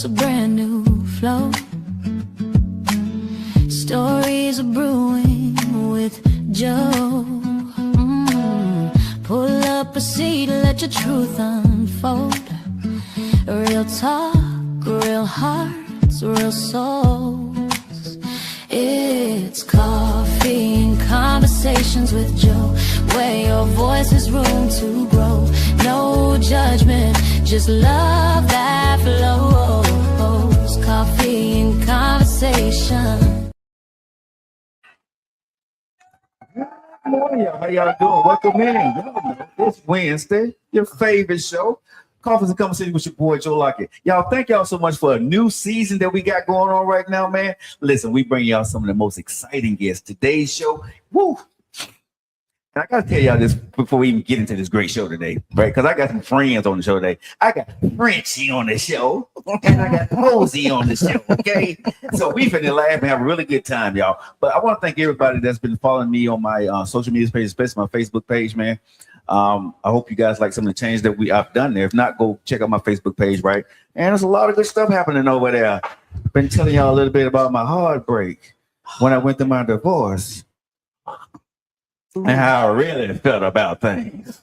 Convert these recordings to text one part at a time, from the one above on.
a brand new flow. Stories are brewing with Joe. Pull up a seat, let your truth unfold. Real talk, real hearts, real souls. It's coffee and conversations with Joe, where your voice has room to grow. No judgment, just love that flows. Coffee and conversation. Good morning, y'all. How y'all doing? Welcome in. It's Wednesday, your favorite show, Coffee and Conversation with your boy Joe Lockett. Y'all, thank y'all so much for a new season that we got going on right now, man. Listen, we bring y'all some of the most exciting guests. Today's show, woo! And I gotta tell y'all this before we even get into this great show today, right? Because I got some friends on the show today. I got Frenchie on the show, and I got Posey on the show, okay? So we finna laugh and have a really good time, y'all. But I want to thank everybody that's been following me on my social media page, especially my Facebook page, man. I hope you guys like some of the changes that I've done there. If not, go check out my Facebook page, right? And there's a lot of good stuff happening over there. Been telling y'all a little bit about my heartbreak when I went through my divorce. And how I really felt about things.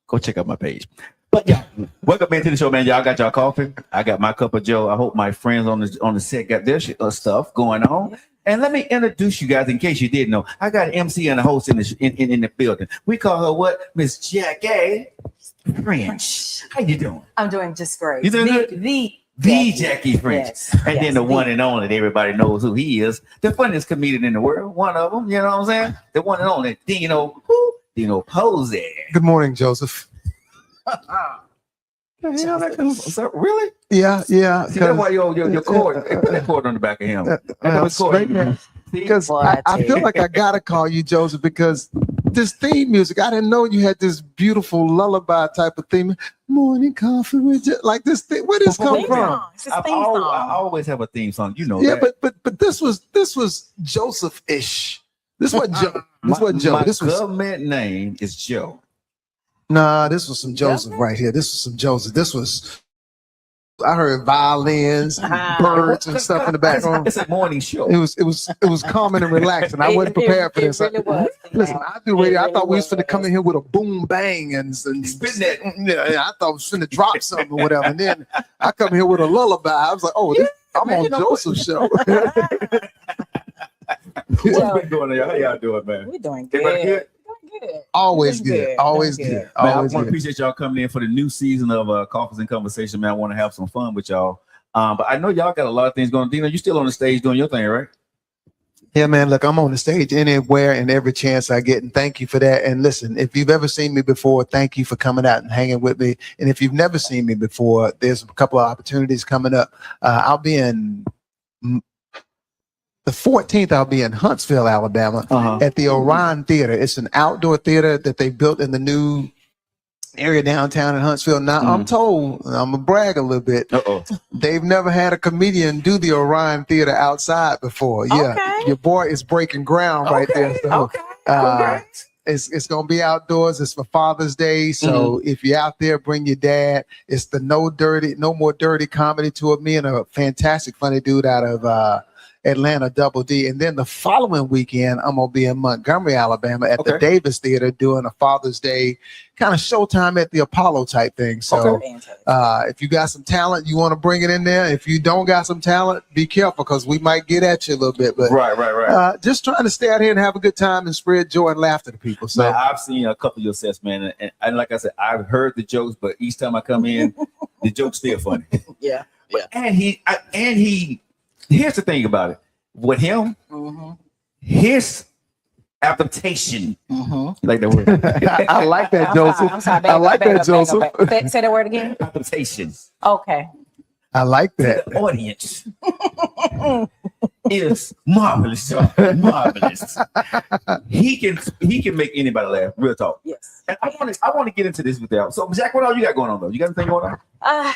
Go check out my page. But yeah, welcome into the show, man. Y'all got y'all coffee. I got my cup of Joe. I hope my friends on the set got their stuff going on. And let me introduce you guys in case you didn't know. I got an MC and a host in the building. We call her what? Miss Jackie French. How you doing? I'm doing just great. You doing good? The Jackie French. Yes, and then the one and only that everybody knows who he is. The funniest comedian in the world. One of them, you know what I'm saying? The one and only Dino Posey. Good morning, Joseph. Really? Yeah. See, that's why your cord, put that cord on the back of him. Because I feel like I gotta call you Joseph because this theme music, I didn't know you had this beautiful lullaby type of theme. Morning coffee with like this thing. Where did this come from? I always have a theme song, you know. Yeah, that. but this was Joseph-ish. This wasn't Joe. This wasn't Joe. My This was government name is Joe. Nah, this was some Joseph right here. This was some Joseph. This was, I heard violins, birds, and stuff in the background. It's a morning show. It was calming and relaxing. I wasn't prepared for this. It really was. Listen, I do radio. I thought we was finna come in here with a boom bang and Spin that. Yeah, I thought we was finna drop something or whatever. And then I come here with a lullaby. I was like, oh, I'm on Joseph's show. What's been going on? How y'all doing, man? We're doing good. Everybody good? Always good. Always good. Man, I Always want to good. appreciate y'all coming in for the new season of Coffees and Conversation, man. I want to have some fun with y'all. But I know y'all got a lot of things going on. Dino, you still on the stage doing your thing, right? Yeah, man, look, I'm on the stage anywhere and every chance I get, and thank you for that. And listen, if you've ever seen me before, thank you for coming out and hanging with me. And if you've never seen me before, there's a couple of opportunities coming up. I'll be in the 14th, I'll be in Huntsville, Alabama, at the Orion Theater. It's an outdoor theater that they built in the new area downtown in Huntsville. Now, I'm told, and I'm going to brag a little bit, they've never had a comedian do the Orion Theater outside before. Yeah, your boy is breaking ground right there. So, it's going to be outdoors. It's for Father's Day. So if you're out there, bring your dad. It's the No More Dirty comedy tour. Me and a fantastic funny dude out of Atlanta, Double D. And then the following weekend, I'm going to be in Montgomery, Alabama at the Davis Theater doing a Father's Day kind of showtime at the Apollo type thing. So if you got some talent, you want to bring it in there. If you don't got some talent, be careful because we might get at you a little bit. But right. Just trying to stay out here and have a good time and spread joy and laughter to people. So man, I've seen a couple of your sets, man. And like I said, I've heard the jokes, but each time I come in, the joke's still funny. Yeah. And he here's the thing about it. With him, his adaptation. Like that word. I like that, Joseph. I'm sorry, I like that, Joseph. Say that word again. Adaptation. Okay. I like that. The audience is marvelous, y'all. Marvelous. He can make anybody laugh. Real talk. Yes. And I want to get into this with y'all. So, Jack, what all you got going on though? You got anything going on? I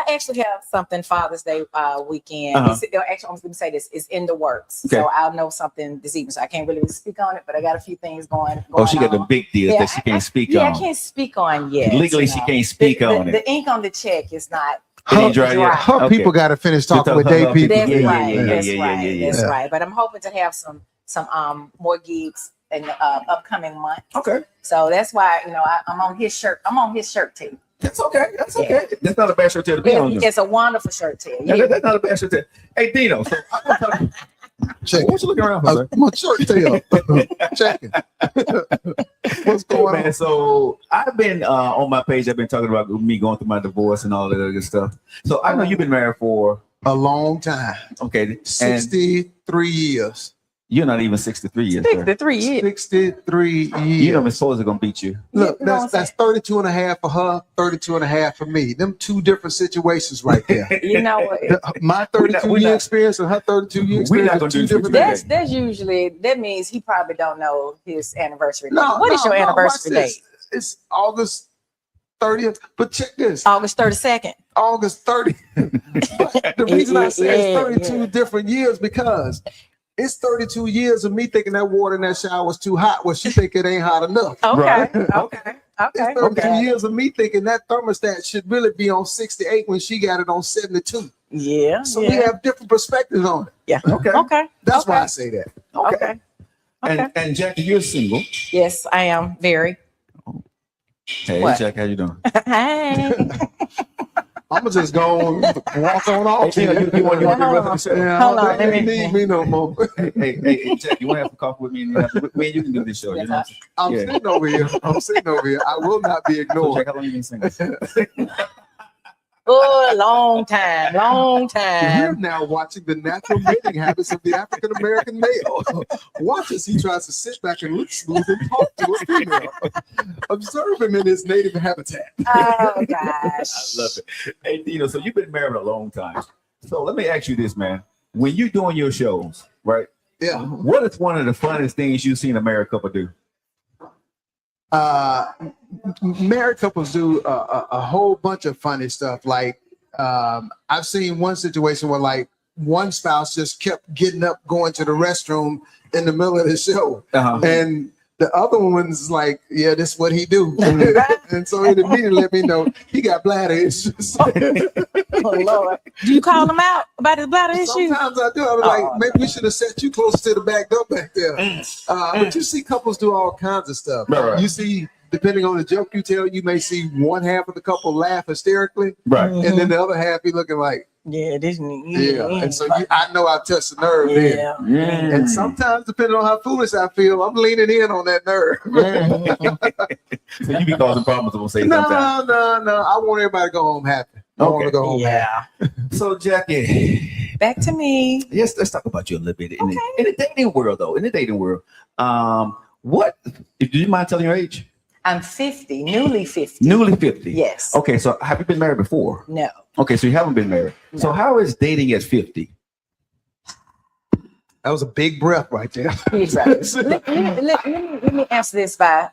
actually have something Father's Day weekend. Actually, let me say this: it's in the works. Okay. So I'll know something this evening. So I can't really speak on it, but I got a few things going. Oh, she got on. the big deals that she can't speak on. Yeah, I can't speak on yet. Legally, she can't speak on it. The ink on the check is not It ain't dry yet? Her Okay. people got to finish talking with their people. That's Yeah, right. yeah, That's yeah, right. yeah, yeah, That's yeah. right. But I'm hoping to have some more gigs in the upcoming months. Okay. So that's why I'm on his shirt. I'm on his shirt team. That's okay. That's okay. That's not a bad shirt tail to be on. It's a wonderful shirt team. Yeah, that's not a bad shirt tail. Hey, Dino. So I'm gonna talk. Check What you looking around for, sir? my shirt tail. Checking. What's going Man, on? so I've been on my page. I've been talking about me going through my divorce and all that other stuff. So I know you've been married for A long time. and 63 years. you're not even 63 years. Sir. 63 years. 63 You know years. Miss Souls are gonna beat you. Look, You know what I'm that's 32 and a half for her, 32 and a half for me. Them two different situations right there. You know what? My We're 32 not- year experience and her 32 year We're not experience gonna are do two this with different you things. That means he probably don't know his anniversary. No, What is your anniversary watch date? this. It's August 30th. But check this. August 32nd. August 30th. The reason I say it's Yeah, 32 yeah. different years because it's 32 years of me thinking that water in that shower was too hot. Well, she think it ain't hot enough. Okay. Right. Okay. It's Okay. 32 Okay. years of me thinking that thermostat should really be on 68 when she got it on 72. Yeah. So we yeah. have different perspectives on it. Yeah. Okay. Okay. That's Okay. why I say that. Okay. And Jackie, you're single. Yes, I am very. Hey, What? Jackie, how you doing? Hey. I'm gonna just go and walk on off. Hey, Tina, you want to Hold rest of on. the show? Yeah, Hold on, they let ain't me- need me no more. Hey, Jack, you want to have some coffee with me? When you can do this show, you know? I'm Yeah. sitting over here. I will not be So, ignored. Jack, how long you been single? Oh, a long time. Long You're time. now watching the natural mating habits of the African American male. Watch as he tries to sit back and look smooth and talk to a female. Observe him in his native habitat. Oh gosh. I love it. Hey, Dino, so you've been married a long time. So let me ask you this, man. When you're doing your shows, right? Yeah. What is one of the funniest things you've seen a married couple do? Married couples do a whole bunch of funny stuff. Like I've seen one situation where like one spouse just kept getting up, going to the restroom in the middle of the show, and the other one's like, "Yeah, this is what he do," and so it immediately let me know he got bladder issues. Oh Lord. Do you call him out about his bladder issue? Sometimes I do. I was like, maybe we should have set you closer to the back door back there. But you see couples do all kinds of stuff. Right. You see, depending on the joke you tell, you may see one half of the couple laugh hysterically, Right. and then the other half be looking like, Yeah, this yeah. And so I know I've touched the nerve there. yeah. Mm. And sometimes, depending on how foolish I feel, I'm leaning in on that nerve. So you be causing problems, we'll say sometimes. No. I want everybody to go home happy. I want to go home happy. Yeah. So Jackie, Back to me. yes, let's talk about you a little bit in the dating world, though. In the dating world, what? Do you mind telling your age? I'm 50, newly 50. Newly 50. Yes. Okay, so have you been married before? No. Okay, so you haven't been married. So No. how is dating at 50? That was a big breath right there. He's right. let me answer this by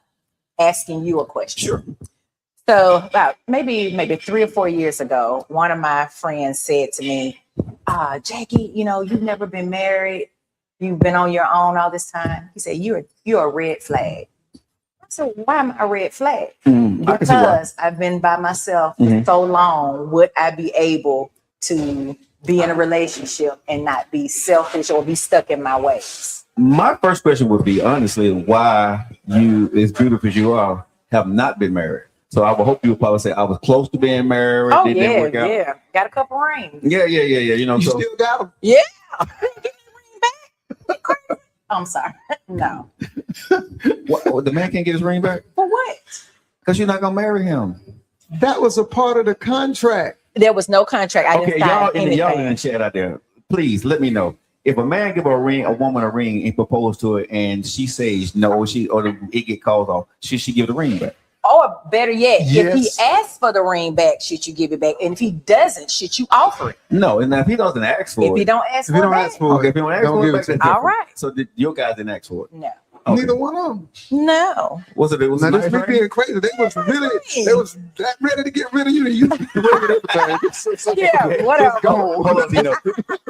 asking you a question. Sure. So about maybe 3 or 4 years ago, one of my friends said to me, Jackie, you've never been married. You've been on your own all this time. He said, you're a red flag. I said, why am I a red flag? I can see why. Because I've been by myself for so long. Would I be able to be in a relationship and not be selfish or be stuck in my ways? My first question would be, honestly, why you, as beautiful as you are, have not been married. So I would hope you would probably say, I was close to being married. Oh, didn't work out. yeah. Got a couple rings. Yeah. You know, You so still got them. Yeah. Give me the ring back. I'm sorry. No. what, the man can't get his ring back? For what? Because you're not going to marry him. That was a part of the contract. There was no contract. I Okay, didn't sign y'all in anything. the chat out there, please let me know. If a man give a woman a ring and propose to it and she says no, it get called off, should she give the ring back? Or better yet, if he Yes. asks for the ring back, should you give it back? And if he doesn't, should you offer it? No, and if he doesn't ask for If it, he don't ask If you for it don't back, ask for okay, it, if you don't ask don't for give it, it back, to that's him. All different. right. So your guys didn't ask for it. no. Okay. Neither one of them. No. Was it? It was Now a this nice me ring? being crazy. They was that ready to get rid of you. You ring and everything. Yeah, whatever. Hold on, Dino.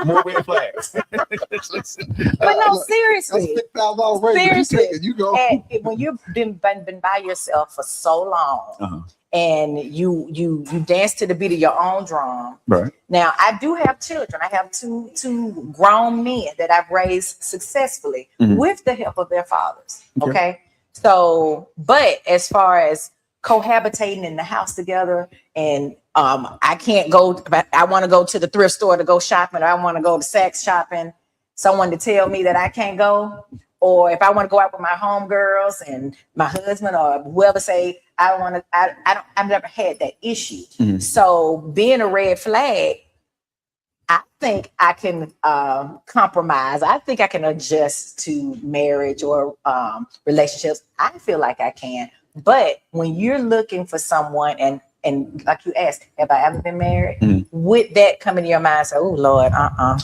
More red flags. But no, seriously. $6,000 raise. Seriously. You go. And when you've been by yourself for so long, Uh-huh. and you dance to the beat of your own drum. Right. Now, I do have children. I have two grown men that I've raised successfully with the help of their fathers. Okay. So, but as far as cohabitating in the house together, and I can't go, I want to go to the thrift store to go shopping, or I want to go to Saks shopping, someone to tell me that I can't go. Or if I want to go out with my homegirls and my husband or whoever say I want to, I've never had that issue. So being a red flag, I think I can compromise. I think I can adjust to marriage or relationships. I feel like I can. But when you're looking for someone, and like you asked, have I ever been married? With that coming to your mind, say, oh Lord,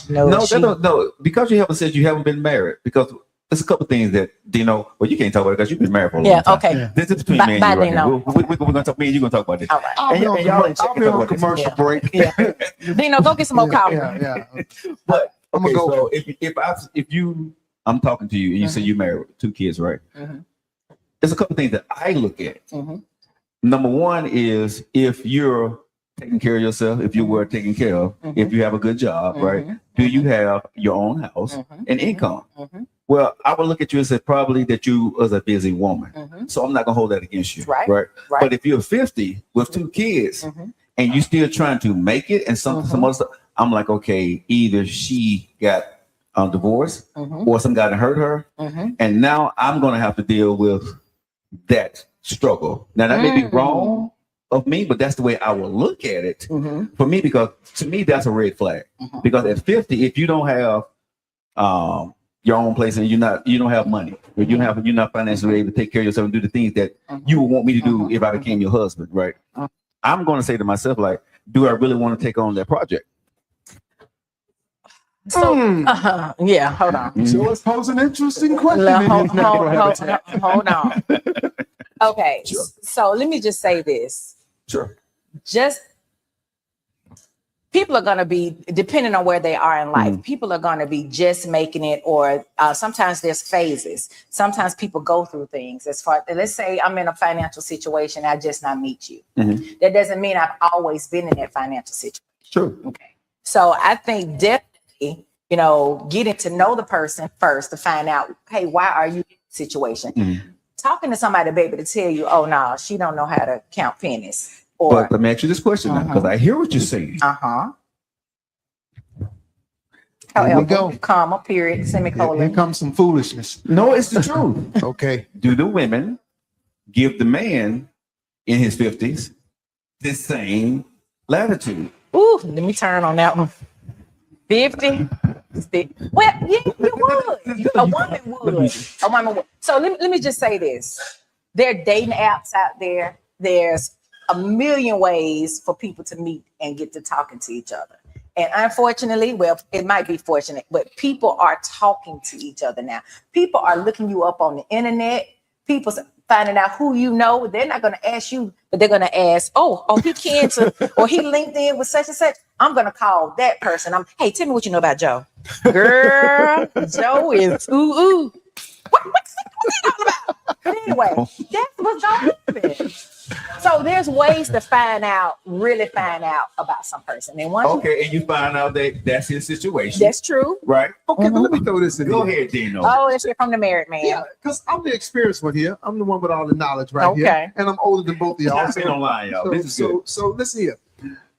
no, because you haven't said you haven't been married, because there's a couple things that Dino, well, you can't talk about it because you've been married for a long time. Okay. Yeah. This is between me and you right here. We're going to talk, me and you going to talk about this. All right. I'll be on a commercial break. Dino, go get some more coffee. But I'm gonna go. So if I'm talking to you and you say you married with 2 kids, right? There's a couple things that I look at. Number one is if you're taking care of yourself, if you were taken care of, if you have a good job, right? Do you have your own house and income? Well, I would look at you and say probably that you was a busy woman. So I'm not gonna hold that against you. Right. But if you're 50 with 2 kids and you still trying to make it and some other stuff, I'm like, okay, either she got divorced or some guy that hurt her. And now I'm gonna have to deal with that struggle. Now that may be wrong of me, but that's the way I will look at it for me, because to me that's a red flag. Because at 50, if you don't have your own place and you don't have money, or you're not financially able to take care of yourself and do the things that you would want me to do if I became your husband, right? I'm going to say to myself, like, do I really want to take on that project? So, hold on. So let's pose an interesting question. Hold on. Okay, so let me just say this. Sure. Just people are going to be, depending on where they are in life, people are going to be just making it, or sometimes there's phases. Sometimes people go through things. As far, let's say I'm in a financial situation, I just not meet you. That doesn't mean I've always been in that financial situation. Sure. Okay. So I think definitely, getting to know the person first to find out, hey, why are you in this situation? Talking to somebody to be able to tell you, oh no, she don't know how to count pennies. But let me ask you this question now, because I hear what you're saying. However, we go. Comma, period, semicolon. Here comes some foolishness. No, it's the truth. Okay. Do the women give the man in his 50s the same latitude? Ooh, let me turn on that one. 50. Well, yeah, you would. A woman would. A woman would. So let me just say this. There are dating apps out there. There's a million ways for people to meet and get to talking to each other. And unfortunately, well, it might be fortunate, but people are talking to each other now. People are looking you up on the internet. People finding out who you know. They're not going to ask you, but they're going to ask, oh, he can to, or he linked in with such and such. I'm going to call that person. Hey, tell me what you know about Joe. Girl, Joe is ooh. What's that all about? But anyway, that's what's going to happen. So there's ways to really find out about some person. And once and you find out that that's his situation. That's true. Right. Okay, but let me throw this in. Go ahead, Dino. Oh, let's hear from the married man. Yeah, because I'm the experienced one here. I'm the one with all the knowledge here. And I'm older than both of y'all. So, online, y'all. This is good. So listen here.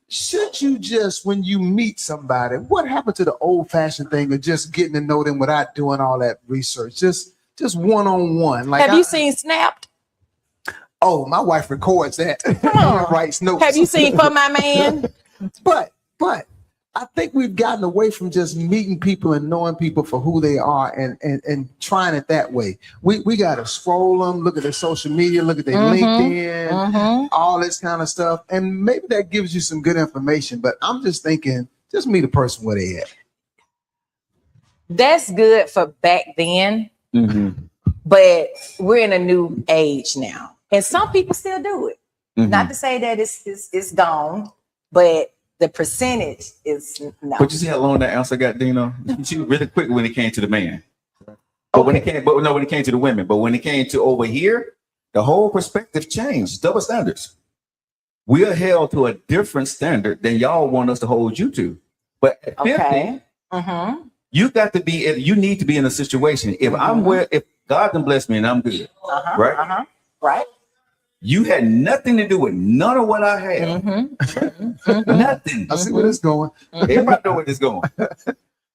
Should you just, when you meet somebody, what happened to the old-fashioned thing of just getting to know them without doing all that research? Just one-on-one. Like, have you seen Snapped? Oh, my wife records that. Writes notes. Have you seen For My Man? But I think we've gotten away from just meeting people and knowing people for who they are and trying it that way. We got to scroll them, look at their social media, look at their LinkedIn, all this kind of stuff. And maybe that gives you some good information. But I'm just thinking, just meet a person where they at. That's good for back then. But we're in a new age now. And some people still do it. Not to say that it's gone, but the percentage is no. But you see how long that answer got, Dino? She was really quick when it came to the man. But when it came to the women. But when it came to over here, the whole perspective changed. Double standards. we're held to a different standard than y'all want us to hold you to. But at 50, Okay. you got to be, you need to be in a situation. If I'm where, if God can bless me and I'm good, right? Right. You had nothing to do with none of what I had. Nothing. I see where this going. Everybody know where this going.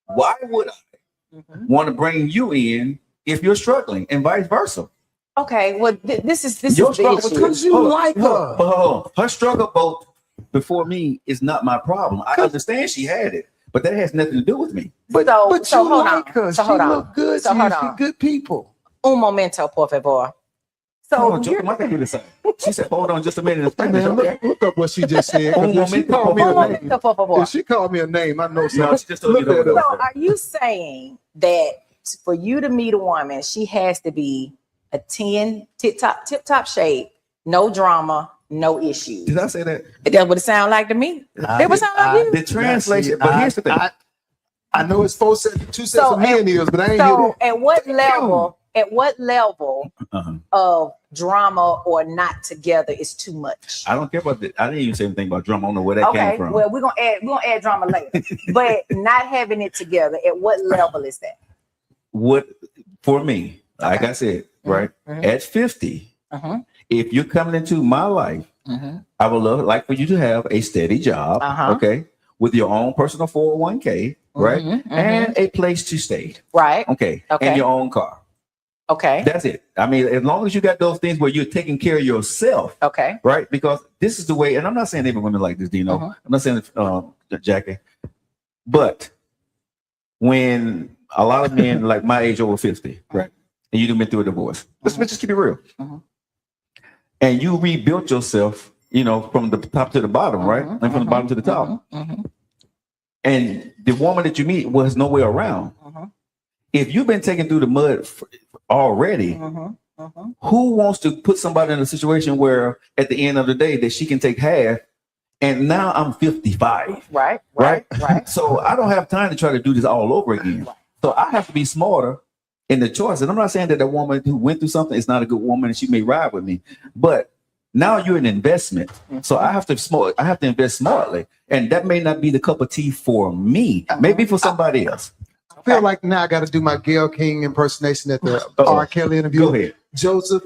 Why would I want to bring you in if you're struggling, and vice versa? Okay. Well, this is Your the struggle issue. Because you like her. Hold on. Her struggle both before me is not my problem. I understand she had it, but that has nothing to do with me. But So you hold like on. her. So She hold on. look good. So She hold she on. good people. Un momento, por favor. So Hold on, Joker, why can't you do this? She said, hold on just a minute. Hey man, look up what she just said. 'Cause if she called me un a name, momento, por favor. if she called me a name, I know No, something. she just told you Look to at her. So are you saying that for you to meet a woman, she has to be a 10 tip top shape, no drama, no issues? Did I say that? That's what it sound like to me. That would sound like you. The translation, but here's the thing. I know it's two sets So, of men ears, but I ain't So hear that. at what level? At what level Uh-huh. of drama or not together is too much? I don't care about that. I didn't even say anything about drum. I don't know where that came Okay, from. well we're gonna add drama later, but not having it together. At what level is that? What for me, like I said, right at 50, if you're coming into my life, I would like for you to have a steady job, okay, with your own personal 401k, right, and a place to stay, Right. okay, Okay. and your own car. Okay. That's it. I mean, as long as you got those things where you're taking care of yourself, Okay. right? Because this is the way, and I'm not saying every woman like this, Dino. I'm not saying Jackie, but when a lot of men like my age over 50, right, and you've been through a divorce, let's just keep it real, and you rebuilt yourself, you know, from the top to the bottom, right, and from the bottom to the top, and the woman that you meet was nowhere around. If you've been taken through the mud already, who wants to put somebody in a situation where at the end of the day that she can take half? And now I'm 55. Right. So I don't have time to try to do this all over again. So I have to be smarter in the choice. And I'm not saying that the woman who went through something is not a good woman and she may ride with me, but now you're an investment. So I have to invest smartly. And that may not be the cup of tea for me, maybe for somebody else. I feel like now I got to do my Gayle King impersonation at the R. Kelly interview. Go ahead. Joseph.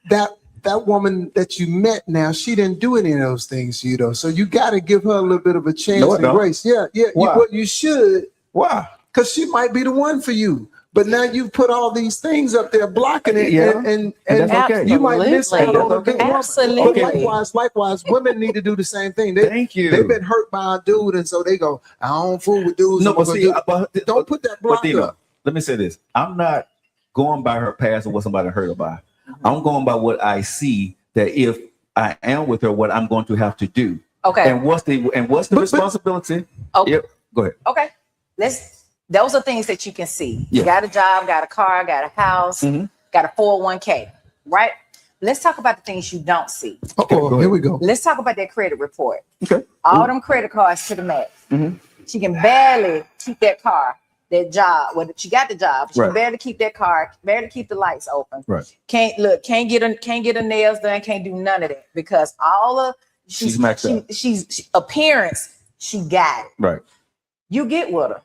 that woman that you met now, she didn't do any of those things to you though. So you got to give her a little bit of a chance No, I and don't. grace. Yeah. Why? You should, Why? because she might be the one for you. But now you've put all these things up there blocking it, Yeah. and that's okay. you might miss out on a good woman. Absolutely. But likewise, women need to do the same thing. Thank you. They've been hurt by a dude, and so they go, I don't fool with dudes. No, I'm but gonna see, don't put that block Dino, up. let me say this. I'm not going by her past or what somebody hurt her by. I'm going by what I see that if I am with her, what I'm going to have to do. Okay. And what's the responsibility? Okay. Yep. Go ahead. Okay. Those are things that you can see. You Yeah. got a job, got a car, got a house, got a 401k, right? Let's talk about the things you don't see. Oh, here we go. Let's talk about that credit report. Okay. All them credit cards to the max. She can barely keep that car, that job. Well, she got the job. She Right. can barely keep that car, barely keep the lights open. Right. Can't get her nails done, can't do none of that because all of She's maxed out. She's appearance, she got it. Right. You get with her.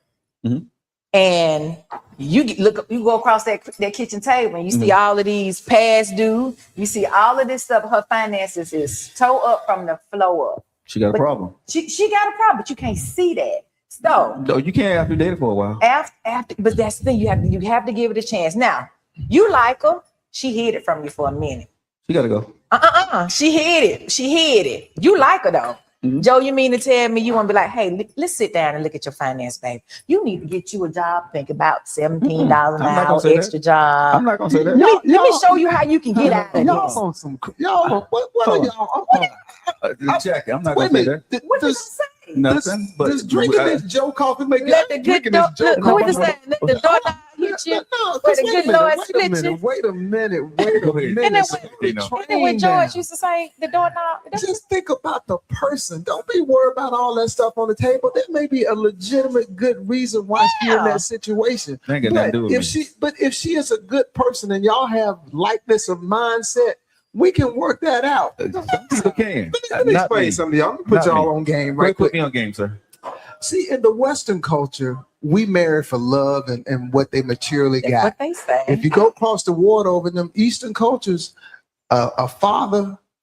And you go across that kitchen table and you see all of these past due. You see all of this stuff. Her finances is toe up from the floor up. She got a problem. She got a problem, but you can't see that. So No, you can't after dating for a while. after, but that's the thing. You have to give it a chance. Now you like her. She hid it from you for a minute. She got to go. She hid it. You like her though. Joe, you mean to tell me you want to be like, hey, let's sit down and look at your finance, babe. You need to get you a job. Think about $17 an hour extra job. I'm not gonna say that. Let me show you how you can get out of Y'all this. on some y'all. What are y'all? Jackie, I'm not Wait gonna a say minute. that. What you gonna Does say? Nothing. But drinking this Joe coffee make Let the good drinking this Joe look, what coffee? is that? Let the door hit you. No, Where the wait a good minute, Lord wait a split minute, you. wait a minute. And then Train when George down. used to say the doorknob. Just think about the person. Don't be worried about all that stuff on the table. There may be a legitimate good reason why she's in that situation. Ain't got nothing to do with me. If she is a good person and y'all have likeness of mindset, we can work that out. Some people can. Let me Not explain me. something, y'all. Let me put Not y'all me. on game Right, right put quick. me on game, sir. See, in the Western culture, we marry for love and what they materially That's got. what they say. If you go across the water over in them Eastern cultures,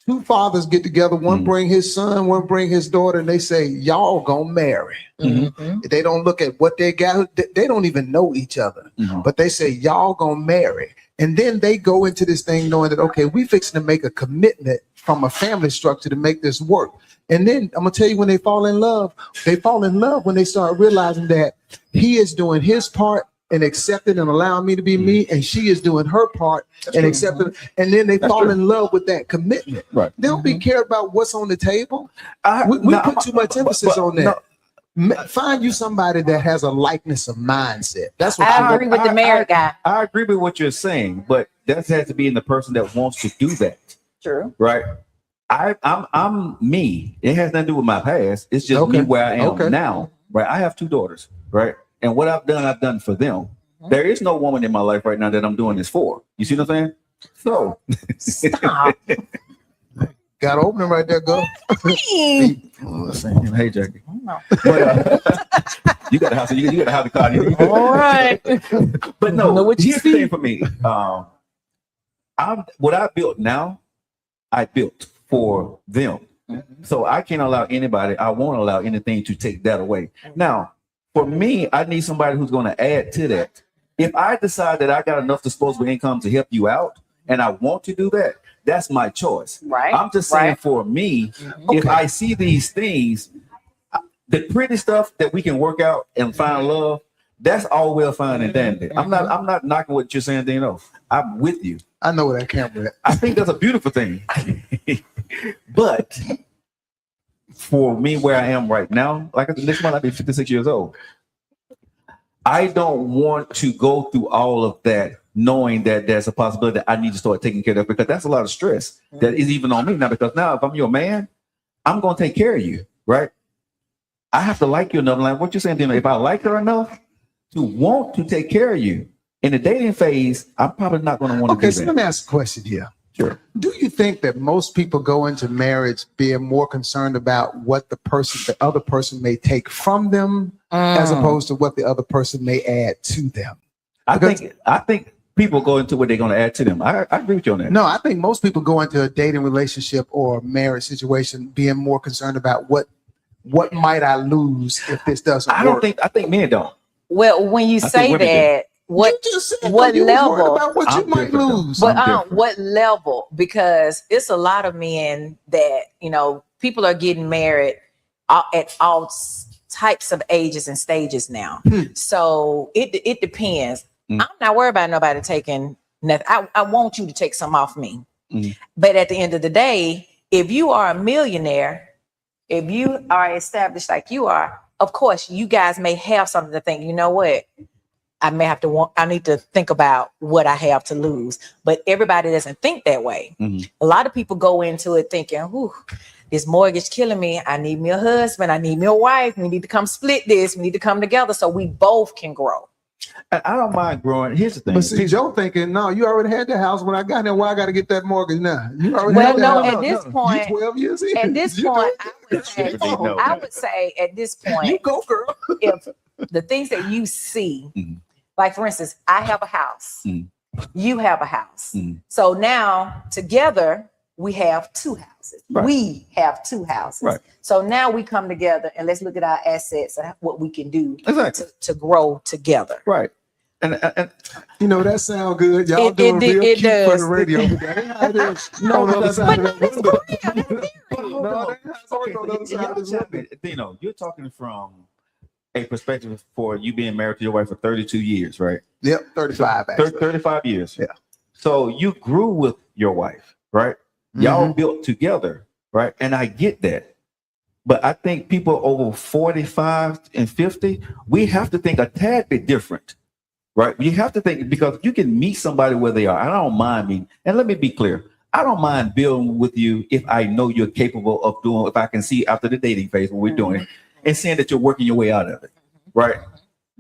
two fathers get together, one bring his son, one bring his daughter, and they say, y'all gonna marry. Mhm. They don't look at what they got. They don't even know each other, but they say, y'all gonna marry. And then they go into this thing knowing that, okay, we fixing to make a commitment from a family structure to make this work. And then I'm gonna tell you, when they fall in love when they start realizing that he is doing his part and accepting and allowing me to be me, and she is doing her part and accepting. And then they fall in love with that commitment. Right. They don't be cared about what's on the table. We No, put too much emphasis on that. no. Find you somebody that has a likeness of mindset. That's what I agree with the married guy. I agree with what you're saying, but that has to be in the person that wants to do that. True. Right. I'm me. It has nothing to do with my past. It's just me where I am now. Right. I have two daughters. Right. And what I've done for them. There is no woman in my life right now that I'm doing this for. You see what I'm saying? So Stop. got to open right there, go. Hey, Jackie. No. But, you got a house. You got to have the car. All right. But no, Know what you here's the see. thing for me. What I built now, I built for them. So I can't allow anybody, I won't allow anything to take that away. Now, for me, I need somebody who's going to add to that. If I decide that I got enough disposable income to help you out and I want to do that, that's my choice. Right. I'm just saying for me, if I see these things, the pretty stuff that we can work out and find love, that's all well fine and dandy. I'm not knocking what you're saying, Dino. I'm with you. I know where that camera at. I think that's a beautiful thing. But for me, where I am right now, like next month I'll be 56 years old. I don't want to go through all of that knowing that there's a possibility that I need to start taking care of, because that's a lot of stress that is even on me now. Because now if I'm your man, I'm going to take care of you, right? I have to like you enough. Like what you're saying, Dino, if I like her enough to want to take care of you in the dating phase, I'm probably not going to want to do Okay, so that. let me ask a question here. Sure. Do you think that most people go into marriage being more concerned about what the other person may take from them as opposed to what the other person may add to them? I think people go into what they're going to add to them. I agree with you on that. No, I think most people go into a dating relationship or marriage situation being more concerned about what might I lose if this doesn't work. I think men don't. Well, when you say that, what You just said what you was worried level? about what you I'm might different, though. lose. But I'm different. what level? Because it's a lot of men that, people are getting married at all types of ages and stages now. So it depends. I'm not worried about nobody taking nothing. I want you to take some off me. But at the end of the day, if you are a millionaire, if you are established like you are, of course, you guys may have something to think, you know what? I need to think about what I have to lose. But everybody doesn't think that way. A lot of people go into it thinking, "Ooh, this mortgage killing me. I need me a husband. I need me a wife. We need to come split this. We need to come together so we both can grow." And I don't mind growing. Here's the thing. But see, Joe thinking, no, you already had the house when I got there. Why I got to get that mortgage now? You already Well, had the no, house. at this point, You 12 years in. at this You point, know? I would say at this You point, go, girl. if the things that you see, like for instance, I have a house, you have a house. So now together we have two houses. Right. We have two houses. Right. So now we come together and let's look at our assets and what we can do Exactly. to grow together. Right. And You know, that sound good. Y'all It- doing it- real it cute for does. the radio. That ain't how it is. No, On the other but side But of no, that that's window. for real. That's serious. No, that ain't how it is on the other side of the window. Dino, you're talking from a perspective for you being married to your wife for 32 years, right? Yep, 35 actually. 35 years. Yeah. So you grew with your wife, right? Y'all built together, right? And I get that. But I think people over 45 and 50, we have to think a tad bit different, right? You have to think, because you can meet somebody where they are. I don't mind meeting. And let me be clear. I don't mind building with you if I know you're capable of doing, if I can see after the dating phase when we're doing it and seeing that you're working your way out of it, right?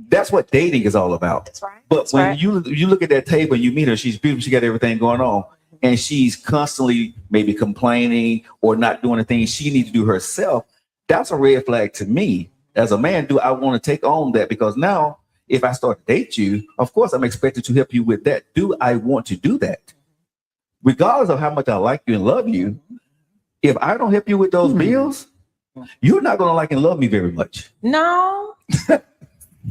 That's what dating is all about. That's right. But That's when right. you look at that table and you meet her, she's beautiful, she got everything going on. and she's constantly maybe complaining or not doing the things she needs to do herself, that's a red flag to me. As a man, do I want to take on that? Because now, if I start to date you, of course, I'm expected to help you with that. Do I want to do that? Regardless of how much I like you and love you, if I don't help you with those bills, you're not going to like and love me very much. No.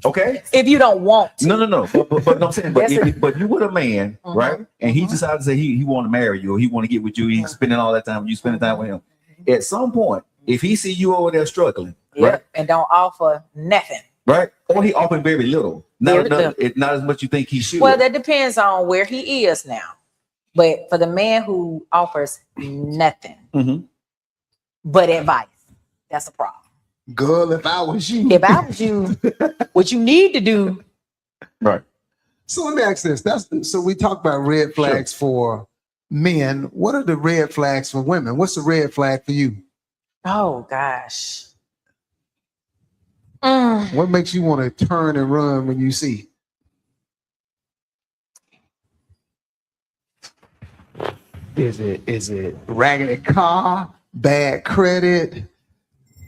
Okay? If you don't want to. No. But I'm saying, but you with a man, right? And he decided to say he want to marry you or he want to get with you. He's spending all that time. You spending time with him. At some point, if he see you over there struggling, right, and don't offer nothing, right, or he offered very little, not as much you think he should. Well, that depends on where he is now. But for the man who offers nothing but advice, that's a problem. Girl, if I was you, what you need to do, right? So let me ask this. So we talk about red flags for men. What are the red flags for women? What's the red flag for you? Oh gosh. What makes you want to turn and run when you see? Is it raggedy car, bad credit?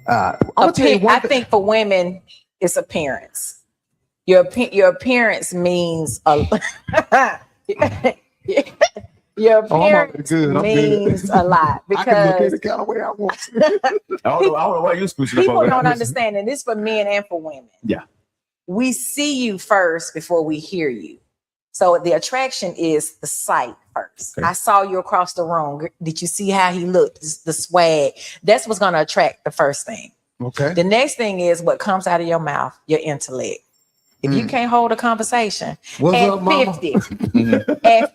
I think for women, it's appearance. Your appearance means a your appearance means a lot because I can look at it kind of way I want to. I don't know why you scooching. People don't understand, and this for men and for women. Yeah, we see you first before we hear you. So the attraction is the sight first. Okay. I saw you across the room. Did you see how he looked? The swag. That's what's going to attract the first thing. Okay. The next thing is what comes out of your mouth, your intellect. If you can't hold a conversation at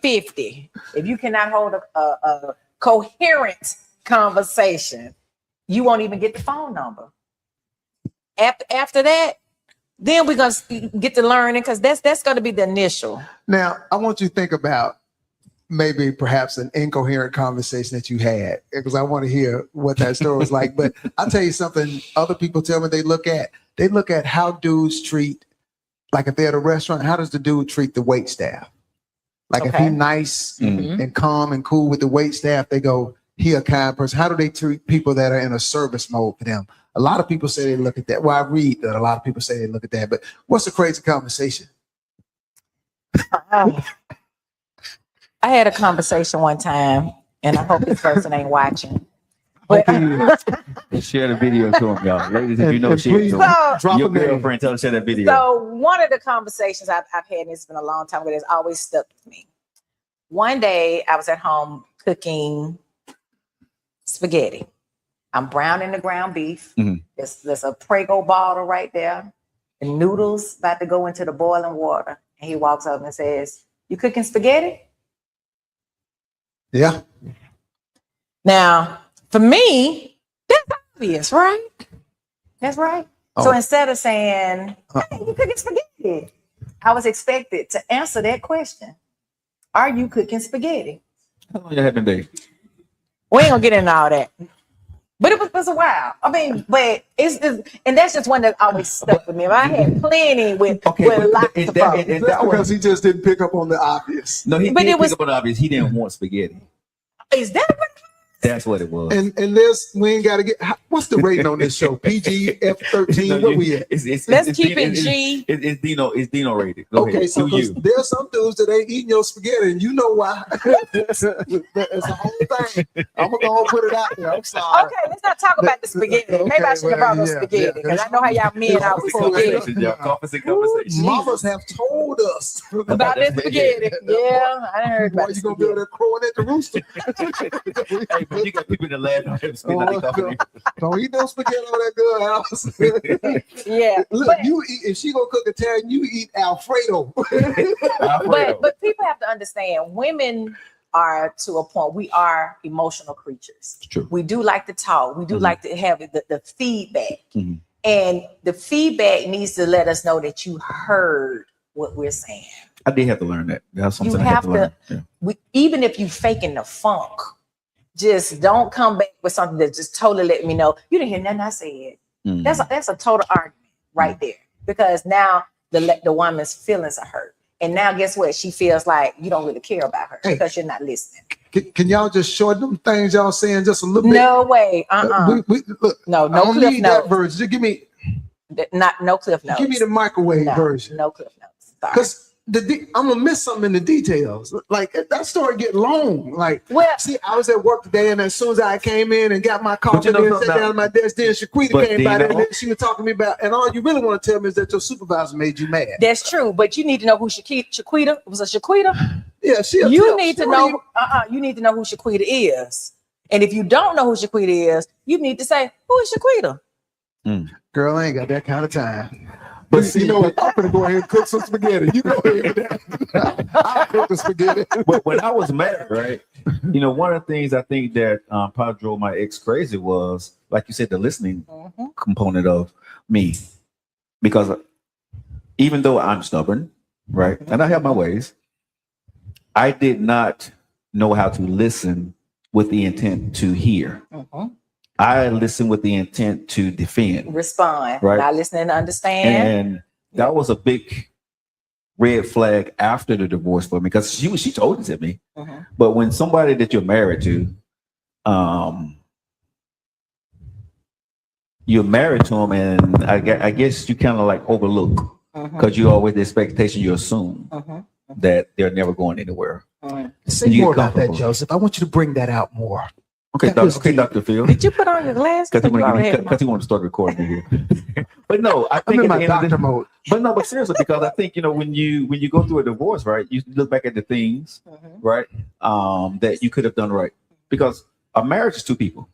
50, if you cannot hold a coherent conversation, you won't even get the phone number. After that, then we're going to get to learning because that's going to be the initial. Now, I want you to think about maybe perhaps an incoherent conversation that you had because I want to hear what that story was like. But I'll tell you something other people tell me they look at how dudes treat, like if they're at a restaurant, how does the dude treat the wait staff? Like if he's nice and calm and cool with the wait staff, they go, he a kind person. How do they treat people that are in a service mode for them? A lot of people say they look at that. Well, I read that a lot of people say they look at that, but what's a crazy conversation? I had a conversation one time, and I hope this person ain't watching. But share the video to him, y'all. Ladies, if you know shit, your girlfriend, tell her to share that video. So one of the conversations I've had, and it's been a long time, but it's always stuck with me. One day I was at home cooking spaghetti. I'm browning the ground beef. There's a Prego bottle right there. The noodles about to go into the boiling water. And he walks up and says, "You cooking spaghetti?" Yeah. Now, for me, that's obvious, right? That's right. Oh. So instead of saying, "Hey, you cooking spaghetti?" I was expected to answer that question. Are you cooking spaghetti? How long you having day? We ain't gonna get into all that. But it was a while. I mean, but it's and that's just one that always stuck with me. I had plenty with lots of problems. That's because he just didn't pick up on the obvious. No, he didn't pick up on the obvious. He didn't want spaghetti. Is that what? That's what it was. And there's we ain't got to get. What's the rating on this show? PG, F13. What we at? Let's keep it G. It's Dino rated. Go ahead. So there's some dudes that ain't eating your spaghetti, and you know why. It's a whole thing. I'm gonna put it out there. I'm sorry. Okay, let's not talk about the spaghetti. Maybe I should have brought the spaghetti because I know how y'all men are with spaghetti. Conversation. Mamas have told us about this spaghetti. Yeah, I heard about it. You gonna be over there crowing at the rooster? But you got people that laugh at him. Don't eat no spaghetti on that good house. Yeah. Look, you eat, if she gonna cook Italian, you eat Alfredo. But people have to understand, women are to a point, we are emotional creatures. True. We do like to talk. We do like to have the feedback. And the feedback needs to let us know that you heard what we're saying. I did have to learn that. That's something you I have to learn. Yeah. Even if you faking the funk, just don't come back with something that just totally let me know you didn't hear nothing I said. That's a total argument right there, because now the woman's feelings are hurt, and now guess what? She feels like you don't really care about her because you're not listening. Can y'all just shorten them things y'all saying just a little bit? No way. Look, No I don't cliff need that notes. version. Just give me No cliff notes. Give me the microwave version. No cliff notes. Because I'm gonna miss something in the details. Like that story get long. Like, see, I was at work today, and as soon as I came in and got my coffee and sat down at my desk, then Shaquita came by there, and then she was talking to me about. And all you really want to tell me is that your supervisor made you mad. That's true, but you need to know who Shaquita was. A Shaquita. Yeah, you need to know. You need to know who Shaquita is, and if you don't know who Shaquita is, you need to say, "Who is Shaquita?" Girl, I ain't got that kind of time. But see, you know what? I'm gonna go ahead and cook some spaghetti. You go ahead with that. I'll cook the spaghetti. But when I was married, right? You know, one of the things I think that probably drove my ex crazy was, like you said, the listening component of me. Because even though I'm stubborn, right, and I have my ways, I did not know how to listen with the intent to hear. I listen with the intent to defend, respond, right? Not listening to understand. And that was a big red flag after the divorce for me, because she told it to me. But when somebody that you're married to, you're married to them, and I guess you kind of like overlook, because you always the expectation, you assume that they're never going anywhere. Say more about that, Joseph. I want you to bring that out more. Okay, Dr. Phil. Did you put on your glasses? Because he want to start recording here. But no, I think I'm in my doctor mode. But seriously, because I think, you know, when you go through a divorce, right, you look back at the things, right, that you could have done right. Because a marriage is two people.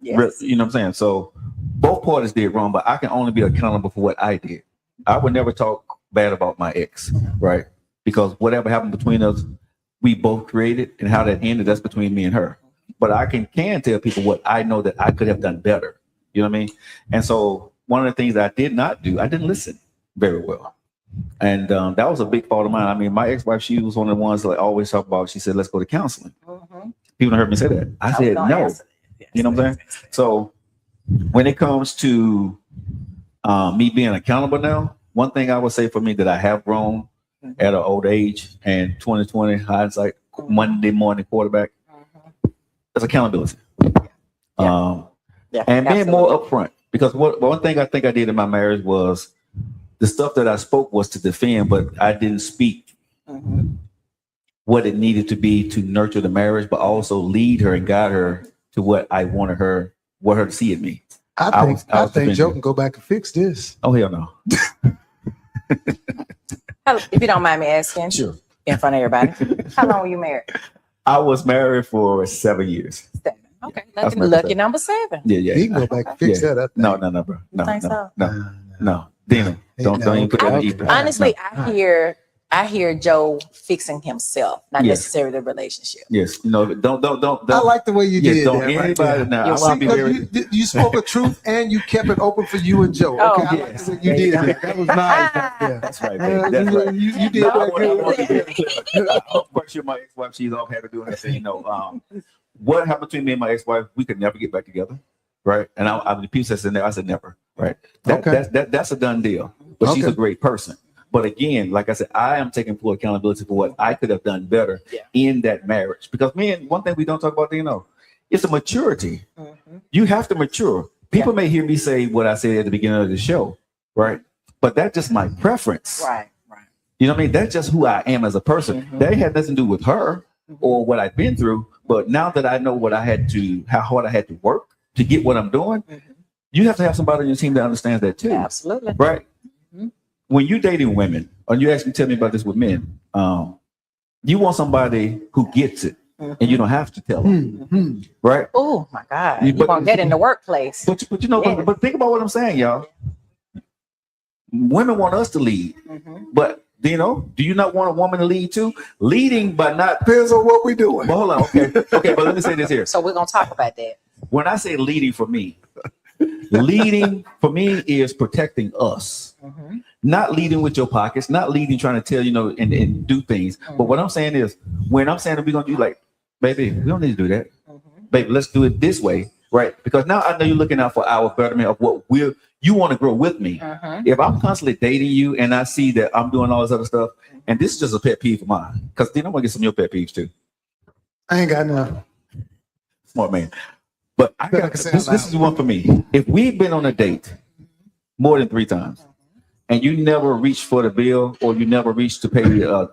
Yes. You know what I'm saying? So both parties did wrong, but I can only be accountable for what I did. I would never talk bad about my ex, right? Because whatever happened between us, we both created, and how that ended, that's between me and her. But I can tell people what I know that I could have done better. You know what I mean? And so one of the things that I did not do, I didn't listen very well. And that was a big fault of mine. I mean, my ex-wife, she was one of the ones that I always talk about. She said, let's go to counseling. People heard me say that. I said, no. You know what I'm saying? So when it comes to me being accountable now, one thing I would say for me that I have grown at an old age, and 2020 hindsight, Monday morning quarterback, is accountability. And being more upfront. Because one thing I think I did in my marriage was the stuff that I spoke was to defend, but I didn't speak what it needed to be to nurture the marriage, but also lead her and guide her to what I wanted her to see in me. I think Joe can go back and fix this. Oh, hell no. If you don't mind me asking, Sure. In front of everybody, how long were you married? I was married for 7 years. 7. Okay, lucky number 7. Yeah. He can go back and fix that up. No, bro. No. Dina, don't even put that in. Honestly, I hear Joe fixing himself, not necessarily the relationship. Yes, you know, don't. I like the way you did don't that. Anybody now. You spoke the truth and you kept it open for you and Joe. Oh, okay, yes. You did that. That was nice. Yeah. That's right. Baby. That's right. You did that good. Of course, my ex-wife, she's all happy doing that thing. You know, what happened between me and my ex-wife? We could never get back together, right? And the piece that's in there, I said never, right? That's a done deal. But she's a great person. But again, like I said, I am taking full accountability for what I could have done better in that marriage. Because man, one thing we don't talk about, you know, it's a maturity. You have to mature. People may hear me say what I said at the beginning of the show, right? But that's just my preference. Right. You know what I mean? That's just who I am as a person. That had nothing to do with her or what I've been through. But now that I know how hard I had to work to get what I'm doing, you have to have somebody on your team that understands that too. Absolutely. Right? When you're dating women, or you actually tell me about this with men, you want somebody who gets it, and you don't have to tell them, right? Oh my God, you want that in the workplace. But you know, but think about what I'm saying, y'all. Women want us to lead, but you know, do you not want a woman to lead too? Leading, but not depends on what we're doing. But hold on, okay, but let me say this here. So we're gonna talk about that. When I say leading for me is protecting us. Not leading with your pockets, not leading trying to tell, you know, and do things. But what I'm saying is, when I'm saying that we're going to do, like, baby, we don't need to do that. Baby, let's do it this way, right? Because now I know you're looking out for our betterment of what you want to grow with me. If I'm constantly dating you and I see that I'm doing all this other stuff, and this is just a pet peeve of mine, because then I'm going to get some of your pet peeves too. I ain't got none. Smart man. But I got this is one for me. If we've been on a date more than 3 times and you never reached for the bill or you never reached to pay the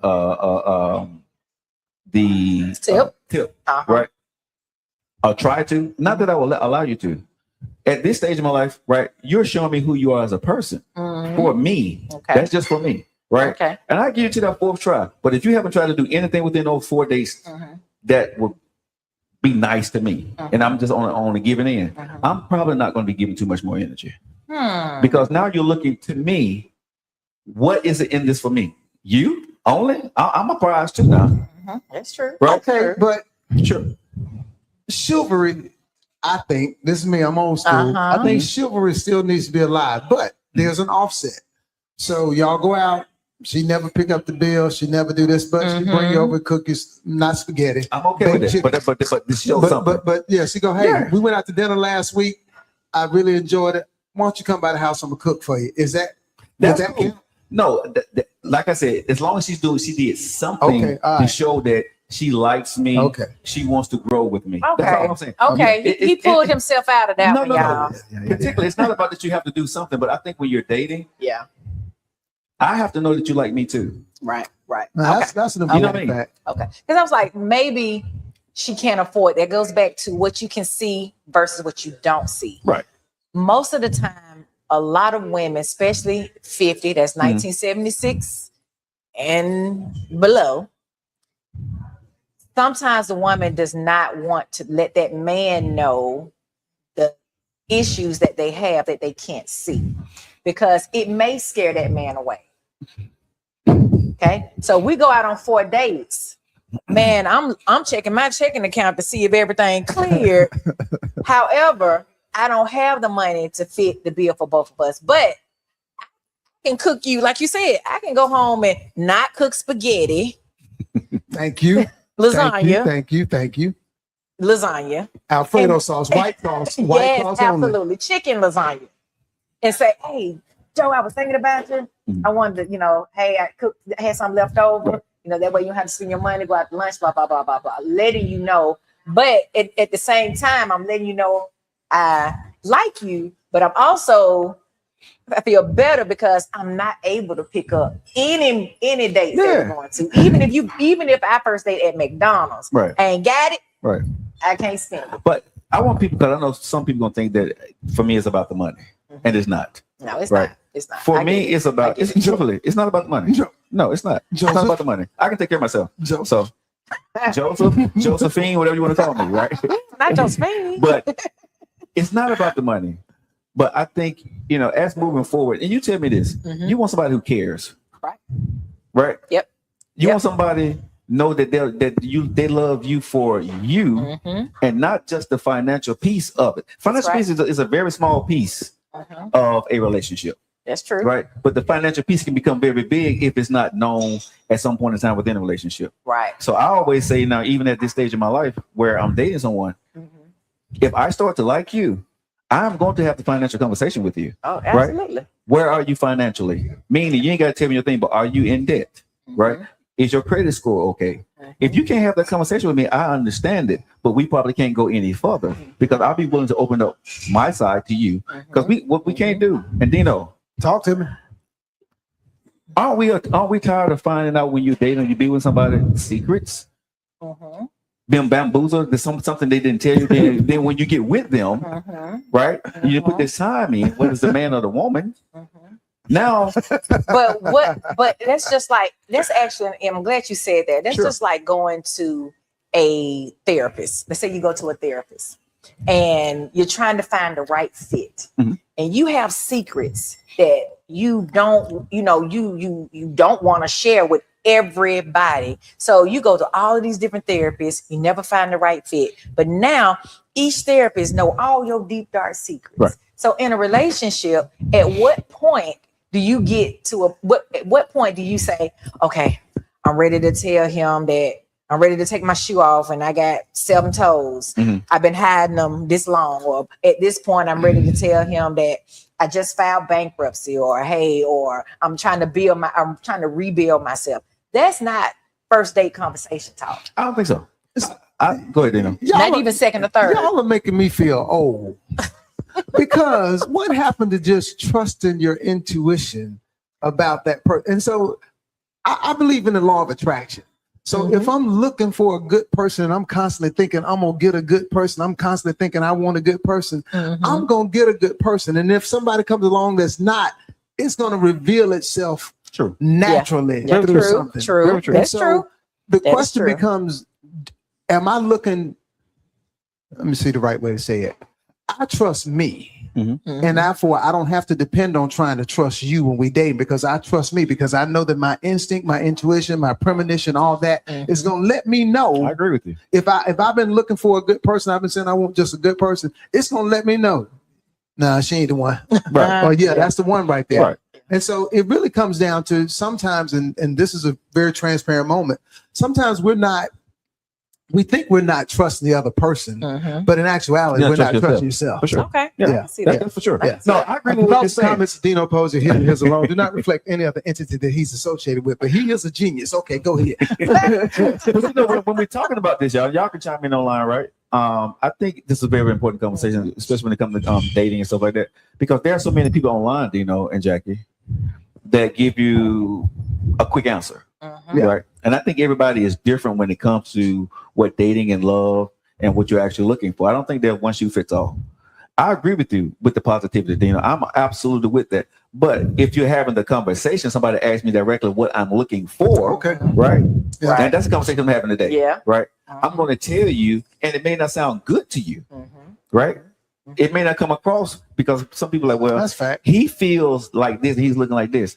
tip, right? I'll try to. Not that I will allow you to. At this stage of my life, right, you're showing me who you are as a person. For me, that's just for me, right? Okay. And I give you to that 4th try. But if you haven't tried to do anything within those 4 days that would be nice to me, and I'm just only giving in, I'm probably not going to be giving too much more energy. Because now you're looking to me, what is it in this for me? You only? I'm a prize too now. That's true. Right? Okay, but Sure. chivalry, I think, this is me, I'm old school. I think chivalry still needs to be alive, but there's an offset. So y'all go out, she never pick up the bill, she never do this, but she bring you over cookies, not spaghetti. I'm okay with it. But this shows something. But yeah, she go, hey, we went out to dinner last week. I really enjoyed it. Why don't you come by the house? I'm gonna cook for you. Is that cool? No, like I said, as long as she did something to show that she likes me. She wants to grow with me. That's all I'm saying. Okay. He pulled himself out of that one, y'all. Particularly, it's not about that you have to do something, but I think when you're dating, I have to know that you like me too. Right. That's an important fact. Okay. Because I was like, maybe she can't afford. That goes back to what you can see versus what you don't see. Right. Most of the time, a lot of women, especially 50, that's 1976 and below, sometimes the woman does not want to let that man know the issues that they have that they can't see, because it may scare that man away. Okay, so we go out on 4 dates. Man, I'm checking my checking account to see if everything cleared. However, I don't have the money to fit the bill for both of us, but I can cook you, like you said, I can go home and not cook spaghetti. Thank you. Lasagna. Thank you. Lasagna. Alfredo sauce, white sauce, white sauce absolutely. only. Chicken lasagna. And say, hey, Joe, I was thinking about you. I wanted to, hey, I had some left over. That way you don't have to spend your money, go out to lunch, blah, blah, blah, blah, blah. Letting you know. But at the same time, I'm letting you know I like you, but I feel better because I'm not able to pick up any dates that we're going to. Even if I first date at McDonald's, I ain't got it. Right. I can't spend it. But I want people, because I know some people gonna think that for me it's about the money, and it's not. No, it's not. It's not. For me, it's about. It's not about the money. No, it's not. It's not about the money. I can take care of myself. So, Josephine, whatever you want to call me, right? Not Josephine. But it's not about the money. But I think, as moving forward, and you tell me this, you want somebody who cares. Right? Yep. You want somebody know that they love you for you, and not just the financial piece of it. Financial piece is a very small piece of a relationship. That's true. Right. But the financial piece can become very big if it's not known at some point in time within a relationship. Right. So I always say now, even at this stage of my life where I'm dating someone, if I start to like you, I'm going to have the financial conversation with you. Oh, absolutely. Right? Where are you financially? Meaning you ain't got to tell me your thing, but are you in debt? Right? Is your credit score okay? If you can't have that conversation with me, I understand it, but we probably can't go any further because I'll be willing to open up my side to you because what we can't do. And Dino, talk to me. Aren't we tired of finding out when you're dating, you be with somebody secrets? Being bamboozled, there's something they didn't tell you. Then when you get with them, right? You put this time in, whether it's the man or the woman. Now, but that's actually, and I'm glad you said that. That's just like going to a therapist. Let's say you go to a therapist and you're trying to find the right fit, and you have secrets that you don't want to share with everybody. So you go to all of these different therapists, you never find the right fit. But now each therapist know all your deep dark secrets. Right. So in a relationship, at what point do you get to at what point do you say, okay, I'm ready to tell him that I'm ready to take my shoe off and I got 7 toes. I've been hiding them this long. Or at this point, I'm ready to tell him that I just filed bankruptcy, or I'm trying to rebuild myself. That's not first date conversation talk. I don't think so. Go ahead, Dino. Not even second or third. Y'all are making me feel old. Because what happened to just trusting your intuition about that person? And so I believe in the law of attraction. So if I'm looking for a good person and I'm constantly thinking I'm going to get a good person, I'm constantly thinking I want a good person, I'm going to get a good person. And if somebody comes along that's not, it's going to reveal itself naturally through something. True. That's so true. The question becomes, am I looking, let me see the right way to say it. I trust me. And therefore, I don't have to depend on trying to trust you when we date, because I trust me, because I know that my instinct, my intuition, my premonition, all that is going to let me know. I agree with you. If I've been looking for a good person, I've been saying I want just a good person, it's going to let me know. Nah, she ain't the one. Right. Oh yeah, that's the one right there. Right. And so it really comes down to sometimes, and this is a very transparent moment, sometimes we think we're not trusting the other person, but in actuality, we're not trusting yourself. For sure. Okay. Yeah. I see that. That's for sure. Yeah. No, I agree with what you're saying. Comments Dino Posey hitting his alone do not reflect any other entity that he's associated with, but he is a genius. Okay, go ahead. But you know, when we're talking about this, y'all can chime in online, right? I think this is a very important conversation, especially when it comes to dating and stuff like that, because there are so many people online, Dino and Jackie, that give you a quick answer, right? And I think everybody is different when it comes to what dating and love and what you're actually looking for. I don't think that one shoe fits all. I agree with you with the positivity, Dino. I'm absolutely with that. But if you're having the conversation, somebody asks me directly what I'm looking for, right? Yeah. And that's the conversation I'm having today. Yeah. Right. I'm going to tell you, and it may not sound good to you, right? It may not come across, because some people are like, well, That's fact. he feels like this, he's looking like this.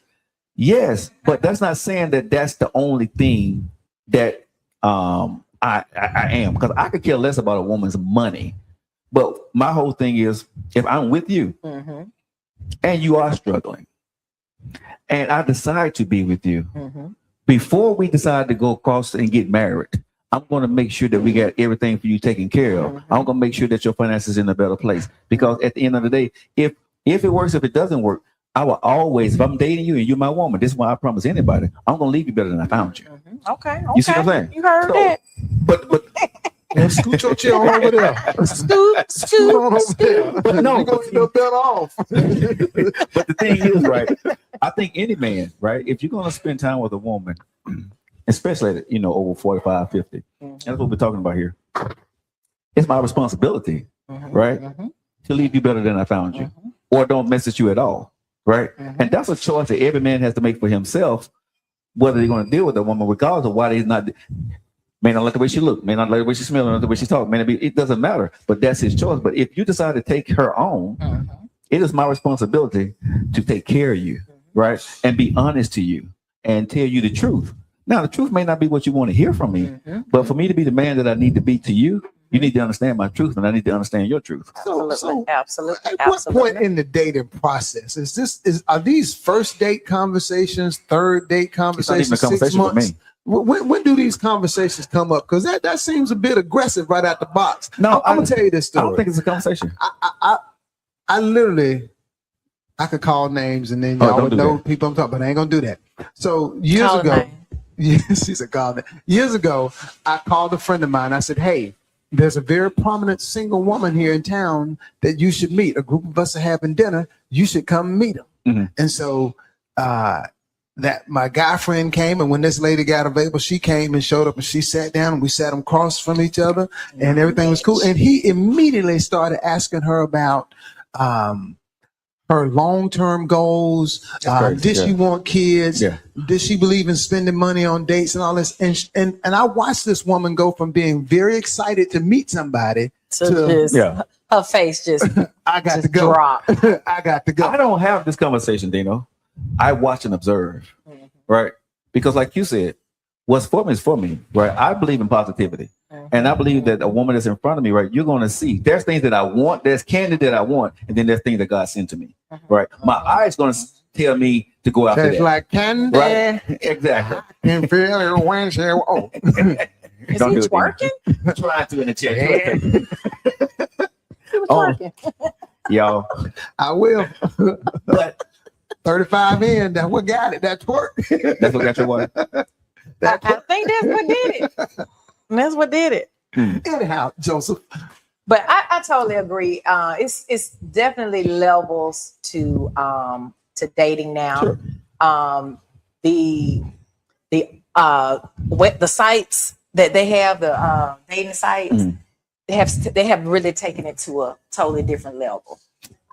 Yes, but that's not saying that that's the only thing that I am, because I could care less about a woman's money. But my whole thing is, if I'm with you and you are struggling, and I decide to be with you, before we decide to go across and get married, I'm going to make sure that we got everything for you taken care of. I'm going to make sure that your finances in a better place, because at the end of the day, if it works, if it doesn't work, I will always, if I'm dating you and you're my woman, this is why I promise anybody, I'm going to leave you better than I found you. Okay. You see what I'm saying? You heard that. But Scoot your chair on over there. Scoot on over there. But no, you're going to get better off. but the thing is, right, I think any man, right, if you're going to spend time with a woman, especially, over 45, 50, that's what we're talking about here, it's my responsibility, right, to leave you better than I found you, or don't mess with you at all, right? And that's a choice that every man has to make for himself, whether they're going to deal with a woman, regardless of why they're not. May not like the way she look, may not like the way she smell, not the way she talk. It doesn't matter, but that's his choice. But if you decide to take her on, it is my responsibility to take care of you, right? And be honest to you and tell you the truth. Now, the truth may not be what you want to hear from me, but for me to be the man that I need to be to you, you need to understand my truth, and I need to understand your truth. Absolutely. At what point in the dating process are these first date conversations, third date conversations, It's not even a 6 conversation months? with me. When do these conversations come up? Because that seems a bit aggressive right out the box. No, I'm gonna tell you this I story. don't think it's a conversation. I literally, I could call names and then y'all would know people I'm talking, but I ain't gonna do that. So years ago, she's a call. Years ago, I called a friend of mine. I said, "Hey, there's a very prominent single woman here in town that you should meet. A group of us are having dinner. You should come meet them." And so that my guy friend came, and when this lady got available, she came and showed up, and she sat down, and we sat across from each other, and everything was cool. And he immediately started asking her about her long-term goals. Did she want kids? Did she believe in spending money on dates and all this? And I watched this woman go from being very excited to meet somebody to her face just I got just to go. drop. I got to go. I don't have this conversation, Dino. I watch and observe, right? Because like you said, what's for me is for me, right? I believe in positivity. And I believe that a woman that's in front of me, right, you're going to see there's things that I want, there's candy that I want, and then there's things that God sent to me, right? My eyes going to tell me to go after Tastes that. like candy. Right? Exactly. Can feel it when she. Oh. Is he twerking? I'm trying to in the chat. He was twerking. Y'all. I will. But 35 in, that what got it? That twerk. that's what got your wife. I think that's what did it. That's what did it. Anyhow, Joseph. But I totally agree. It's definitely levels to dating now. Sure. The sites that they have, the dating sites, they have really taken it to a totally different level.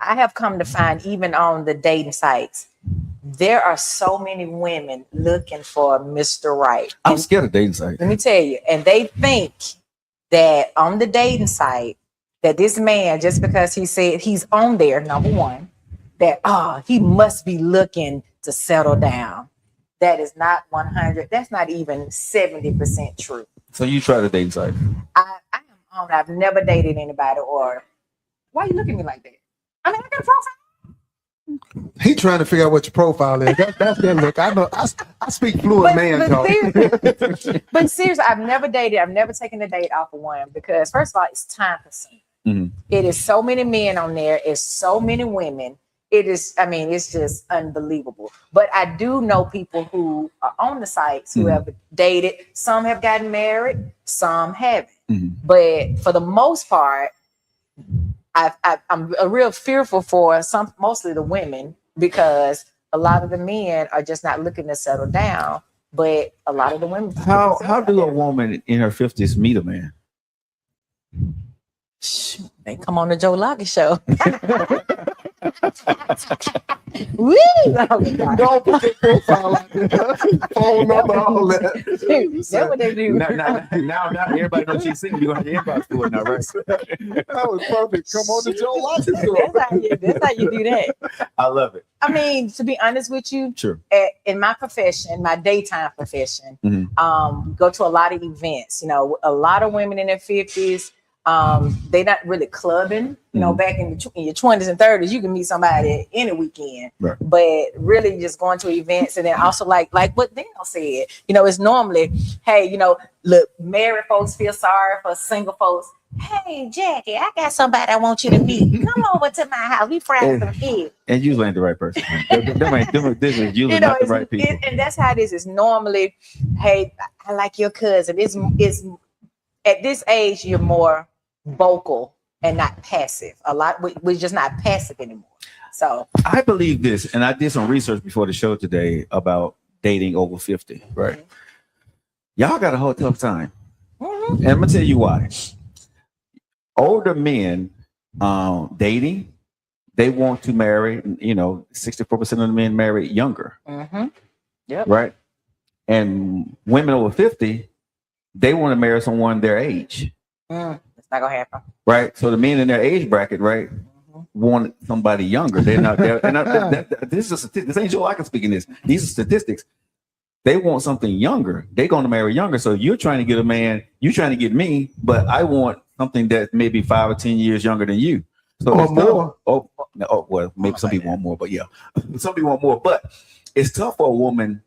I have come to find, even on the dating sites, there are so many women looking for Mr. Right. I'm scared of dating sites. Let me tell you, and they think that on the dating site, that this man, just because he said he's on there, number one, that he must be looking to settle down. That is not 100. That's not even 70% true. So you try the dating site? I am on. I've never dated anybody. Or why you looking at me like that? I mean, I got a profile. He trying to figure out what your profile is. That's that look. I know. I speak fluent man talk. But seriously, I've never dated. I've never taken a date off of one because, first of all, it's time consuming. It is so many men on there. It's so many women. It is. I mean, it's just unbelievable. But I do know people who are on the sites who have dated. Some have gotten married. Some haven't. But for the most part, I'm real fearful for mostly the women, because a lot of the men are just not looking to settle down. But a lot of the women. How do a woman in her 50s meet a man? They come on the Joe Lockett show. Woo! Don't put your profile out there. Phone number, all that. That's what they do. Now everybody knows she's single. You're going to have to inbox to it now, right? That was perfect. Come on to Joe Lockett show. That's how you do that. I love it. I mean, to be honest with you, Sure. In my profession, my daytime profession, go to a lot of events. You know, a lot of women in their 50s. They're not really clubbing, you know, back in your 20s and 30s, you can meet somebody any weekend, right. But really just going to events. And then also like what Dino said, you know, it's normally, hey, you know, look, married folks feel sorry for single folks. Hey, Jackie, I got somebody I want you to meet. Come over to my house. We fried some kids. And usually ain't the right person. This is usually not the right people. And that's how it is. It's normally, hey, I like your cousin. It's at this age, you're more vocal and not passive. We're just not passive anymore. So I believe this, and I did some research before the show today about dating over 50. Right? Y'all got a whole tough time, and I'm gonna tell you why. Older men dating, they want to marry. You know, 64% of the men marry younger. Yep. Right, and women over 50. They want to marry someone their age. It's not gonna happen. Right. So the men in their age bracket, right, want somebody younger. They're not there. This ain't Joe Lockett speaking this. These are statistics. They want something younger. They're going to marry younger. So you're trying to get a man, you're trying to get me, but I want something that maybe 5 or 10 years younger than you. So or more. Well, maybe some people want more, but yeah. Some people want more. But it's tough for a woman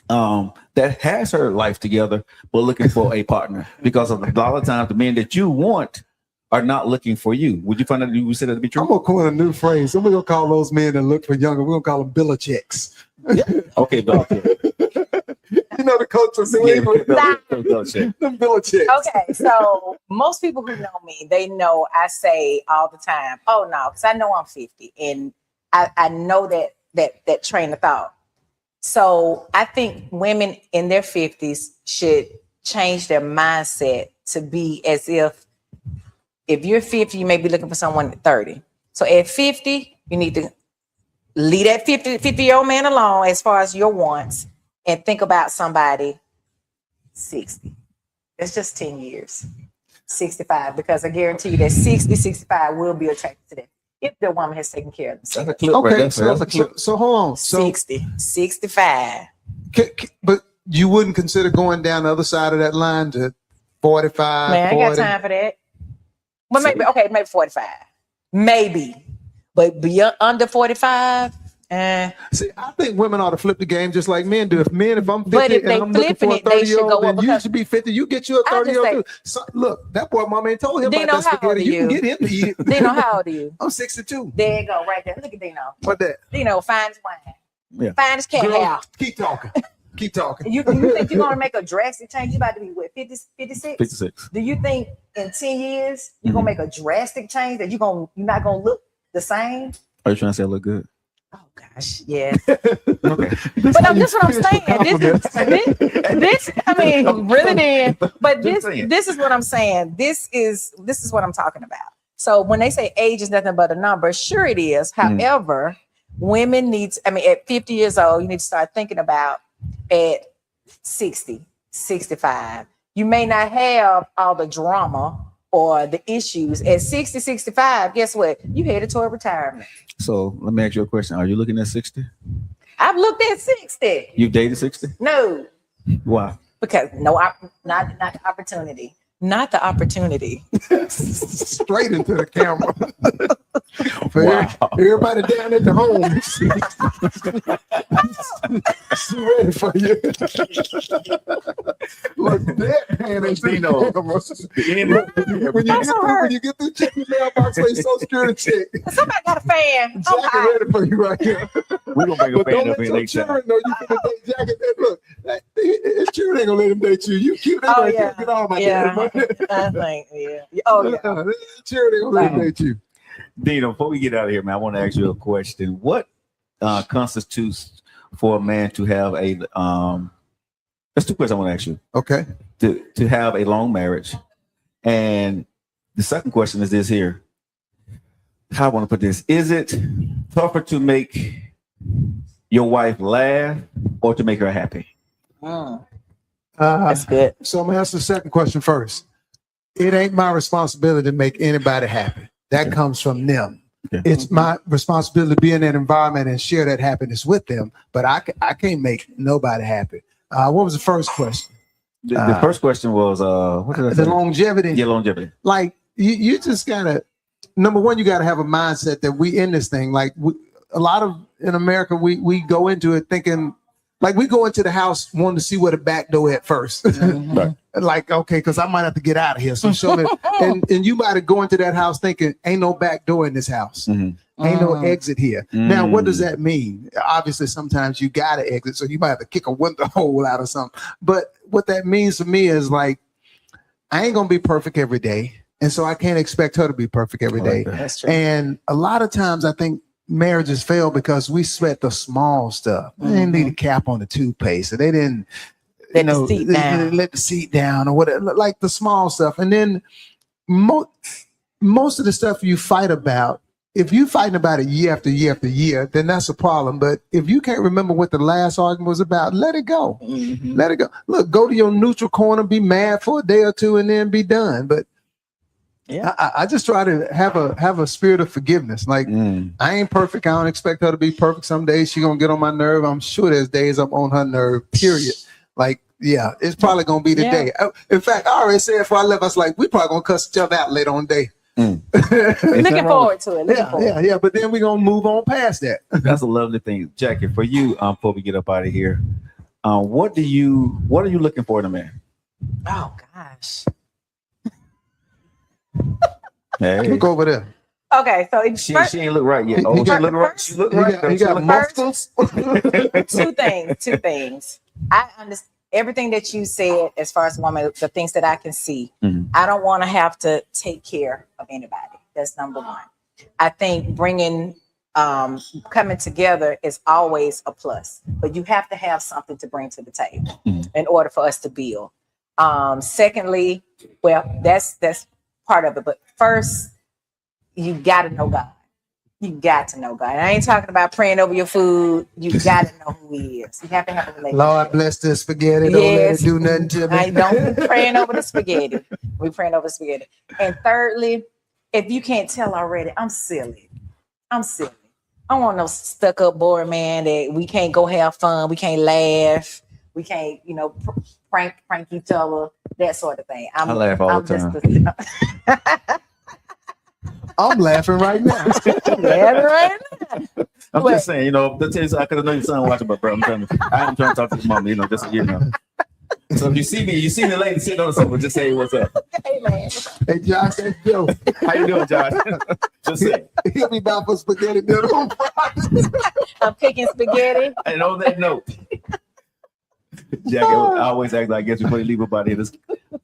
that has her life together but looking for a partner, because of a lot of times the men that you want are not looking for you. Would you find that you would say that to be true? I'm gonna coin a new phrase. Somebody gonna call those men that look for younger. We're gonna call them Belichicks. Okay, Belichick. You know the culture. Belichicks. Okay, so most people who know me, they know I say all the time, "Oh no," because I know I'm 50, and I know that train of thought. So I think women in their 50s should change their mindset to be as if you're 50, you may be looking for someone at 30. So at 50, you need to leave that 50-year-old man alone as far as your wants and think about somebody 60. It's just 10 years. 65, because I guarantee you that 60, 65 will be attracted to that if the woman has taken care of themselves. That's a clip, okay, right? That's a clip. So hold on. So 60, 65. But you wouldn't consider going down the other side of that line to 45? Man, 40? I got time for that. But maybe 45. Maybe. But beyond under 45, See, I think women ought to flip the game just like men do. If I'm 50 But if and they I'm looking for a flipping it, they should 30-year-old, go up then you because- should be 50. You get you a I just 30-year-old too. So, look, that boy mama ain't told him Dino, about that how old spaghetti. are You can you? get him to eat it. Dino, how old are you? I'm 62. There you go, right there. Look at Dino. What that? Dino, fine as wine. Yeah. Fine as cat Girl, hair. keep talking. Keep talking. You think you're gonna make a drastic change? You about to be what, 50, 56? 56. Do you think in 10 years you're gonna make a drastic change that you're not gonna look the same? Are you trying to say I look good? Oh gosh, yes. Okay. But that's what I'm saying. This I mean, really then. But this is what I'm saying. This is what I'm talking about. So when they say age is nothing but a number, sure it is. However, women at 50 years old, you need to start thinking about at 60, 65. You may not have all the drama or the issues. At 60, 65, guess what? You headed toward retirement. So let me ask you a question. Are you looking at 60? I've looked at 60. You've dated 60? No. Why? Because not the opportunity. Not the opportunity. Straight into the camera. For Wow. everybody down at the home. She ready for you. Look, that hand ain't Dino. when you get the check in the mailbox, say Social Security check. Somebody got a fan. Jack is ready for you right here. We're going to bring a But fan don't up let here your next time. children know you finna date Jack. Look, his children ain't gonna let him date you. You cute. Oh, yeah. Get on my Yeah. daddy. I think, yeah. Oh, yeah. His children ain't gonna let him date you. Dino, before we get out of here, man, I want to ask you a question. What constitutes for a man to have a that's two questions I want to ask you. Okay. To have a long marriage. And the second question is this here. How I want to put this. Is it tougher to make your wife laugh or to make her happy? That's good. So I'm gonna answer the second question first. It ain't my responsibility to make anybody happy. That comes from them. Okay. It's my responsibility to be in that environment and share that happiness with them. But I can't make nobody happy. What was the first question? The first question was what did I say? The longevity. Yeah, longevity. Like you just gotta. Number one, you gotta have a mindset that we in this thing. Like a lot of in America, we go into it thinking. Like we go into the house wanting to see where the back door at first. Right. Like, okay, because I might have to get out of here. So show me. and you might have go into that house thinking, ain't no back door in this house. Ain't no exit here. Now, what does that mean? Obviously, sometimes you got to exit. So you might have to kick a window hole out or something. But what that means to me is like, I ain't going to be perfect every day. And so I can't expect her to be perfect every day. That's true. And a lot of times I think marriages fail because we sweat the small stuff. They didn't leave a cap on the toothpaste. So they didn't, Let the seat down. let the seat down or whatever, like the small stuff. And then most of the stuff you fight about, if you're fighting about it year after year after year, then that's a problem. But if you can't remember what the last argument was about, let it go. Let it go. Look, go to your neutral corner, be mad for a day or two, and then be done. But Yeah. I just try to have a spirit of forgiveness. Like I ain't perfect. I don't expect her to be perfect. Some days she gonna get on my nerve. I'm sure there's days I'm on her nerve. Period. Like yeah, it's probably gonna be the day. In fact, I already said before I left, I was like, we probably gonna cuss each other out later on the day. Looking forward to it. Yeah. But then we're gonna move on past that. That's a lovely thing. Jackie, for you, before we get up out of here, what are you looking for in a man? Oh gosh. Hey. Look over there. Okay, so it's She ain't look right yet. Oh, she look right. She look right. He got muscles. two things. I understand everything that you said as far as woman, the things that I can see. I don't want to have to take care of anybody. That's number one. I think bringing coming together is always a plus, but you have to have something to bring to the table in order for us to build. Secondly, well, that's part of it, but first you got to know God. You got to know God. I ain't talking about praying over your food. You got to know who He is. You have to have a relationship. Lord bless the spaghetti. Don't let it do nothing to me. I don't be praying over the spaghetti. We praying over spaghetti. And thirdly, if you can't tell already, I'm silly. I don't want no stuck up boring man that we can't go have fun. We can't laugh. We can't, prank each other. That sort of thing. I laugh all the time. I'm laughing right now. I'm just saying, the things I could have known your son watching, but bro, I'm trying to talk to his mom, just So if you see the lady sitting on the sofa, just say what's up. Hey man. Hey Josh, that's Joe. How you doing, Josh? Just say. He'll be back for spaghetti dinner on Friday. I'm cooking spaghetti. And on that note, Jackie, I always act like I guess before you leave about it. Let's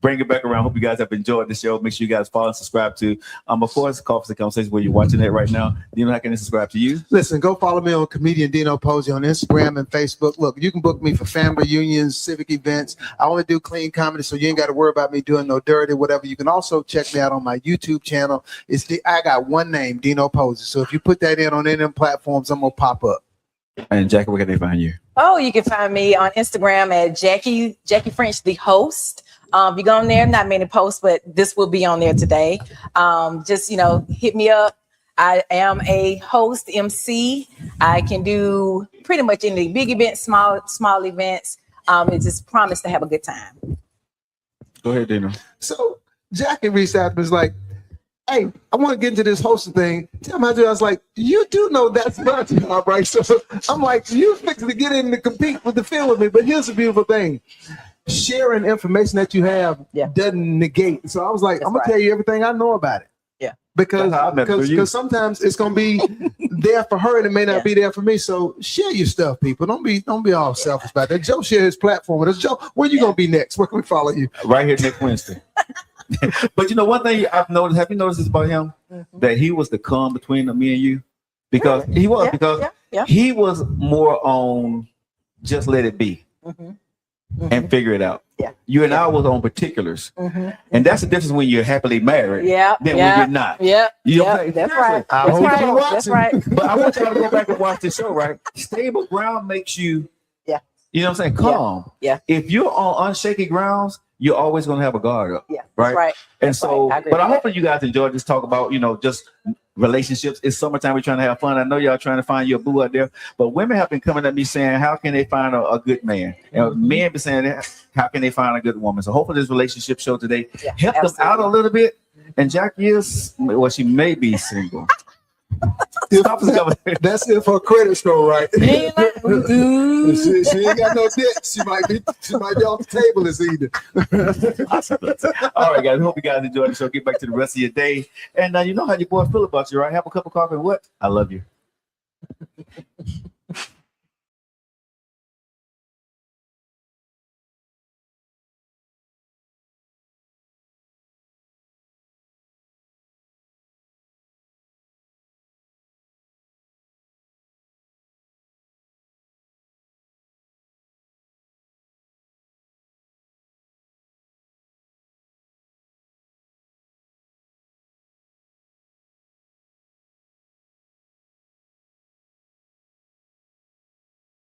bring it back around. Hope you guys have enjoyed the show. Make sure you guys follow and subscribe to of course, Coffee and Conversation where you're watching it right now. Dino, how can they subscribe to you? Listen, go follow me on Comedian Dino Posey on Instagram and Facebook. Look, you can book me for family reunions, civic events. I only do clean comedy, so you ain't got to worry about me doing no dirty, whatever. You can also check me out on my YouTube channel. I got one name, Dino Posey. So if you put that in on any of them platforms, I'm gonna pop up. And Jackie, where can they find you? Oh, you can find me on Instagram at Jackie French, the host. If you go on there, not many posts, but this will be on there today. Just, hit me up. I am a host, MC. I can do pretty much any big events, small events. It's just promise to have a good time. Go ahead, Dino. So Jackie reached out and was like, hey, I want to get into this hosting thing. Tell me how to do it. I was like, you do know that's my job, right? So I'm like, you fixing to get in to compete with the field with me. But here's the beautiful thing. Sharing information that you have doesn't negate. So I was like, I'm going to tell you everything I know about it. Yeah. Because sometimes it's going to be there for her and it may not be there for me. So share your stuff, people. Don't be all selfish about that. Joe share his platform with us. Joe, where you going to be next? Where can we follow you? Right here next Wednesday. But one thing I've noticed, have you noticed this about him? That he was the calm between me and you? Because he was, he was more on just let it be and figure it out. Yeah. You and I was on particulars. And that's the difference when you're happily married than when you're not. Yeah. You know what I'm saying? That's right. That's right. But I want y'all to go back and watch the show, right? Stable ground makes you, you know what I'm saying, calm. Yeah. If you're on unshaky grounds, you're always going to have a guard up. Yeah. Right. And so, but I hope you guys enjoyed this talk about, just relationships. It's summertime. We're trying to have fun. I know y'all trying to find your boo out there, but women have been coming at me saying, how can they find a good man? And men been saying, how can they find a good woman? So hopefully this relationship show today helped them out a little bit. And Jackie she may be single. That's if her credit score right. she ain't got no debt. She might be off the table this evening. All right, guys. Hope you guys enjoyed the show. Get back to the rest of your day. And you know how your boy feel about you, right? Have a cup of coffee and what? I love you.